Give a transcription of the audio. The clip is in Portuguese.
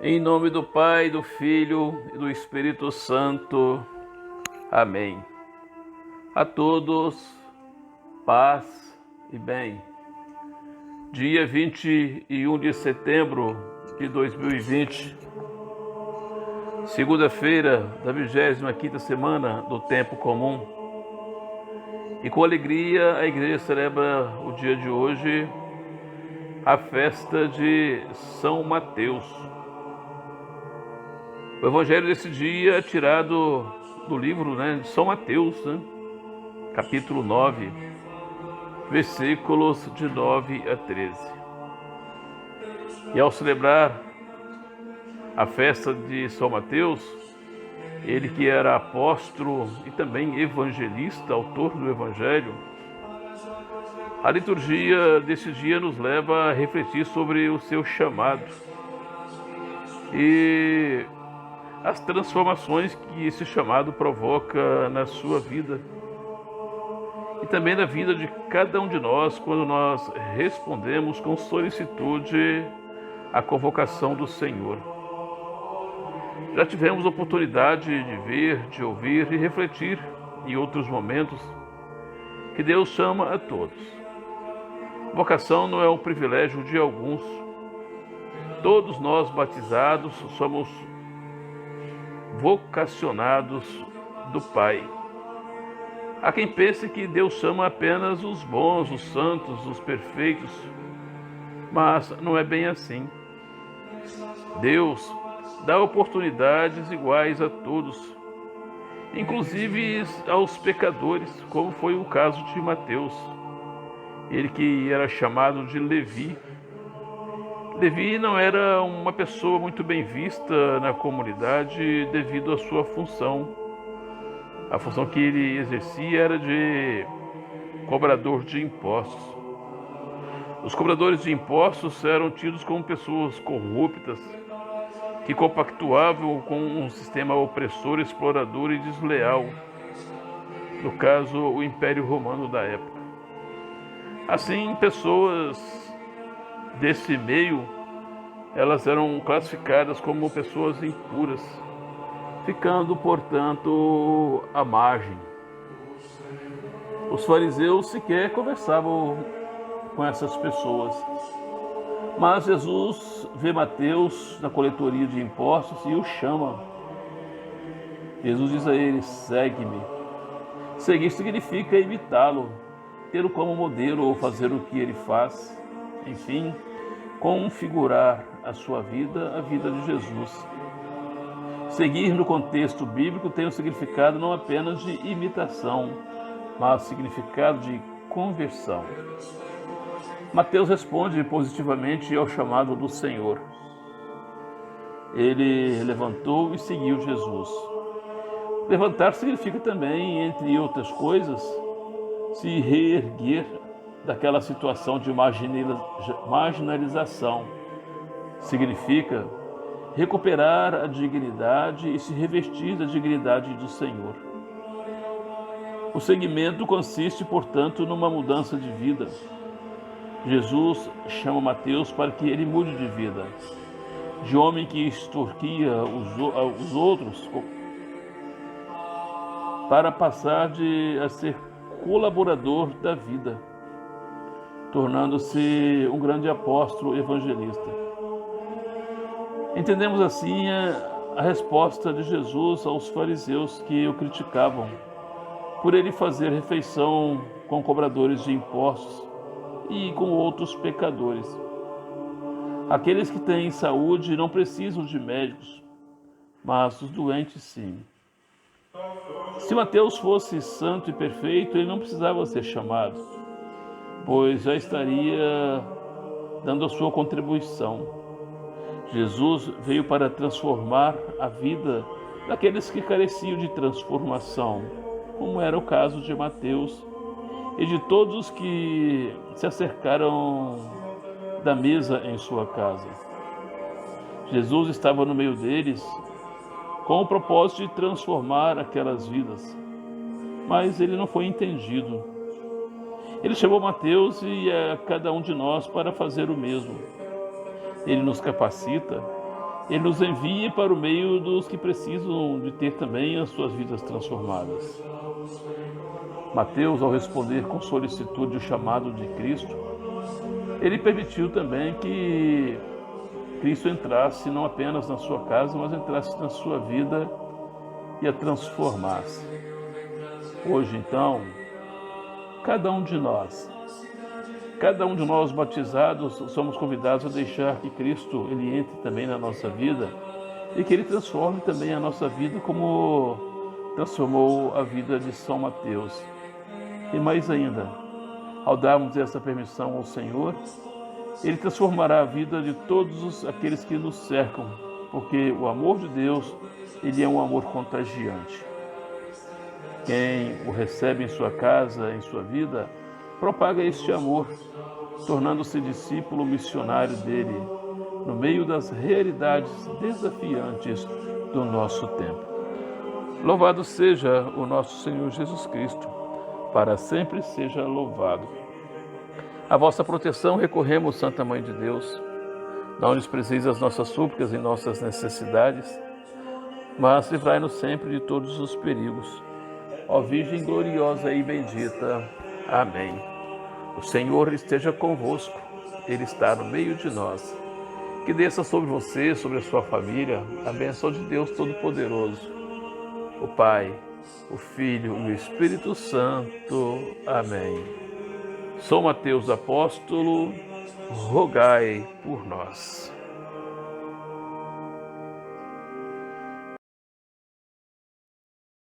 Em nome do Pai, do Filho e do Espírito Santo. Amém. A todos, paz e bem. Dia 21 de setembro de 2020, segunda-feira da 25ª semana do Tempo Comum. E com alegria a igreja celebra o dia de hoje, a festa de São Mateus. O evangelho desse dia é tirado do livro de São Mateus, capítulo 9, versículos de 9 a 13. E ao celebrar a festa de São Mateus, ele que era apóstolo e também evangelista, autor do evangelho, a liturgia desse dia nos leva a refletir sobre o seu chamado e as transformações que esse chamado provoca na sua vida e também na vida de cada um de nós quando nós respondemos com solicitude à convocação do Senhor. Já tivemos oportunidade de ver, de ouvir e refletir em outros momentos que Deus chama a todos. Vocação não é um privilégio de alguns. Todos nós batizados somos vocacionados do Pai. Há quem pense que Deus chama apenas os bons, os santos, os perfeitos, mas não é bem assim. Deus dá oportunidades iguais a todos, inclusive aos pecadores, como foi o caso de Mateus, ele que era chamado de Levi. Levi não era uma pessoa muito bem vista na comunidade devido à sua função. A função que ele exercia era de cobrador de impostos. Os cobradores de impostos eram tidos como pessoas corruptas, que compactuavam com um sistema opressor, explorador e desleal, no caso, o Império Romano da época. Assim, pessoas desse meio, elas eram classificadas como pessoas impuras, ficando, portanto, à margem. Os fariseus sequer conversavam com essas pessoas. Mas Jesus vê Mateus na coletoria de impostos e o chama. Jesus diz a ele: segue-me. Seguir significa imitá-lo, tê-lo como modelo ou fazer o que ele faz. Enfim, configurar a sua vida, a vida de Jesus. Seguir no contexto bíblico tem o significado não apenas de imitação, mas o significado de conversão. Mateus responde positivamente ao chamado do Senhor. Ele levantou e seguiu Jesus. Levantar significa também, entre outras coisas, se reerguer daquela situação de marginalização. Significa recuperar a dignidade e se revestir da dignidade do Senhor. O seguimento consiste, portanto, numa mudança de vida. Jesus chama Mateus para que ele mude de vida, de homem que extorquia os outros, para passar a ser colaborador da vida, tornando-se um grande apóstolo evangelista. Entendemos assim a resposta de Jesus aos fariseus que o criticavam por ele fazer refeição com cobradores de impostos e com outros pecadores. Aqueles que têm saúde não precisam de médicos, mas os doentes sim. Se Mateus fosse santo e perfeito, ele não precisava ser chamado, pois já estaria dando a sua contribuição. Jesus veio para transformar a vida daqueles que careciam de transformação, como era o caso de Mateus e de todos os que se acercaram da mesa em sua casa. Jesus estava no meio deles com o propósito de transformar aquelas vidas, mas ele não foi entendido. Ele chamou Mateus e a cada um de nós para fazer o mesmo. Ele nos capacita Ele nos envia para o meio dos que precisam de ter também as suas vidas transformadas. Mateus, ao responder com solicitude o chamado de Cristo, ele permitiu também que Cristo entrasse não apenas na sua casa, mas entrasse na sua vida e a transformasse. Hoje, então, cada um de nós batizados, somos convidados a deixar que Cristo ele entre também na nossa vida e que Ele transforme também a nossa vida como transformou a vida de São Mateus. E mais ainda, ao darmos essa permissão ao Senhor, Ele transformará a vida de todos aqueles que nos cercam, porque o amor de Deus, ele é um amor contagiante. Quem o recebe em sua casa, em sua vida, propaga este amor, tornando-se discípulo missionário dele, no meio das realidades desafiantes do nosso tempo. Louvado seja o nosso Senhor Jesus Cristo, para sempre seja louvado. A vossa proteção recorremos, Santa Mãe de Deus. Não desprezeis as nossas súplicas e nossas necessidades, mas livrai-nos sempre de todos os perigos. Ó Virgem gloriosa e bendita. Amém. O Senhor esteja convosco, Ele está no meio de nós. Que desça sobre você, sobre a sua família, a bênção de Deus Todo-Poderoso, o Pai, o Filho e o Espírito Santo. Amém. São Mateus Apóstolo, rogai por nós.